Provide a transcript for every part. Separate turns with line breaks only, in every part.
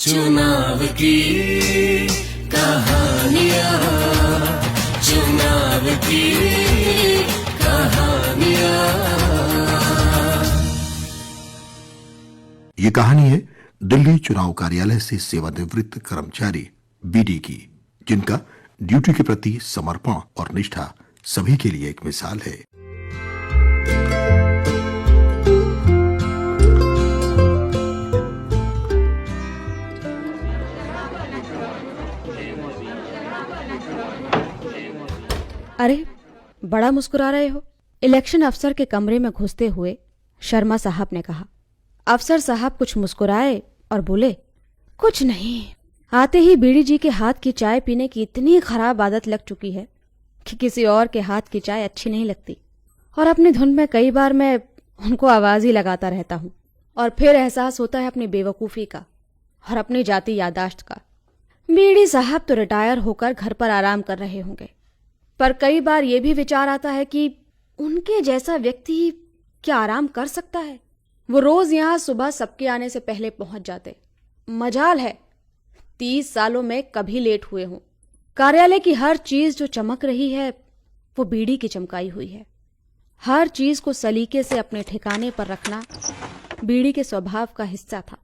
चुनाव की कहानियां, चुनाव की कहानियां।
ये कहानी है दिल्ली चुनाव कार्यालय से सेवानिवृत्त कर्मचारी बीडी की, जिनका ड्यूटी के प्रति समर्पण और निष्ठा सभी के लिए एक मिसाल है।
अरे, बड़ा मुस्कुरा रहे हो? इलेक्शन अफसर के कमरे में घुसते हुए शर्मा साहब ने कहा। अफसर साहब कुछ मुस्कुराए और बोले, कुछ नहीं। आते ही बीडी जी के हाथ की चाय पीने की इतनी खराब आदत लग चुकी है कि किसी और के हाथ की चाय अच्छी नहीं लगती, और अपनी धुन में कई बार मैं उनको आवाज ही लगाता रहता हूँ, और फिर एहसास होता है अपनी बेवकूफ़ी का और अपनी जाती यादाश्त का। बीडी साहब तो रिटायर होकर घर पर आराम कर रहे होंगे, पर कई बार ये भी विचार आता है कि उनके जैसा व्यक्ति क्या आराम कर सकता है? वो रोज यहाँ सुबह सबके आने से पहले पहुंच जाते। मजाल है 30 सालों में कभी लेट हुए हों। कार्यालय की हर चीज जो चमक रही है वो बीडी की चमकाई हुई है। हर चीज को सलीके से अपने ठिकाने पर रखना बीडी के स्वभाव का हिस्सा था।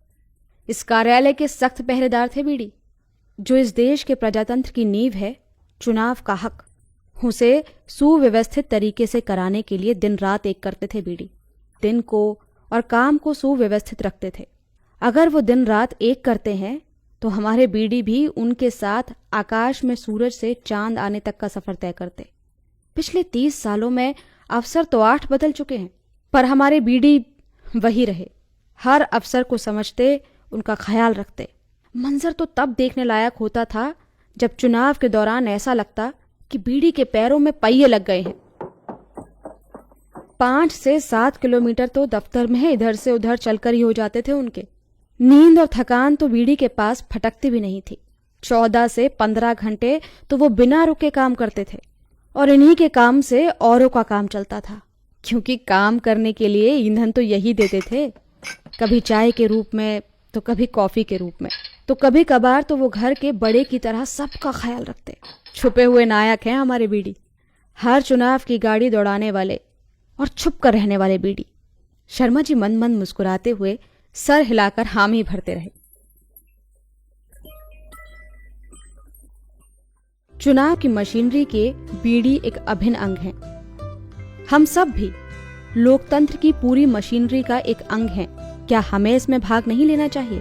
इस कार्यालय के सख्त पहरेदार थे बीडी, जो इस देश के प्रजातंत्र की नींव है, चुनाव का हक, उसे सुव्यवस्थित तरीके से कराने के लिए दिन रात एक करते थे बीडी। दिन को और काम को सुव्यवस्थित रखते थे। अगर वो दिन रात एक करते हैं तो हमारे बीडी भी उनके साथ आकाश में सूरज से चांद आने तक का सफर तय करते। पिछले 30 सालों में अफसर तो 8 बदल चुके हैं, पर हमारे बीडी वही रहे। हर अफसर को समझते, उनका ख्याल रखते। मंजर तो तब देखने लायक होता था जब चुनाव के दौरान ऐसा लगता कि बीडी के पैरों में पहिए लग गए हैं। 5 से 7 किलोमीटर तो दफ्तर में इधर से उधर चलकर ही हो जाते थे उनके। नींद और थकान तो बीडी के पास फटकती भी नहीं थी। 14 से 15 घंटे तो वो बिना रुके काम करते थे, और इन्हीं के काम से औरों का काम चलता था, क्योंकि काम करने के लिए ईंधन तो यही देते थे, कभी चाय के रूप में तो कभी कॉफी के रूप में, तो कभी कभार तो वो घर के बड़े की तरह सबका ख्याल रखते। छुपे हुए नायक हैं हमारे बीडी, हर चुनाव की गाड़ी दौड़ाने वाले और छुप कर रहने वाले बीडी। शर्मा जी मन मन मुस्कुराते हुए सर हिलाकर हामी भरते रहे। चुनाव की मशीनरी के बीडी एक अभिन्न अंग हैं। हम सब भी लोकतंत्र की पूरी मशीनरी का एक अंग हैं। क्या हमें इसमें भाग नहीं लेना चाहिए?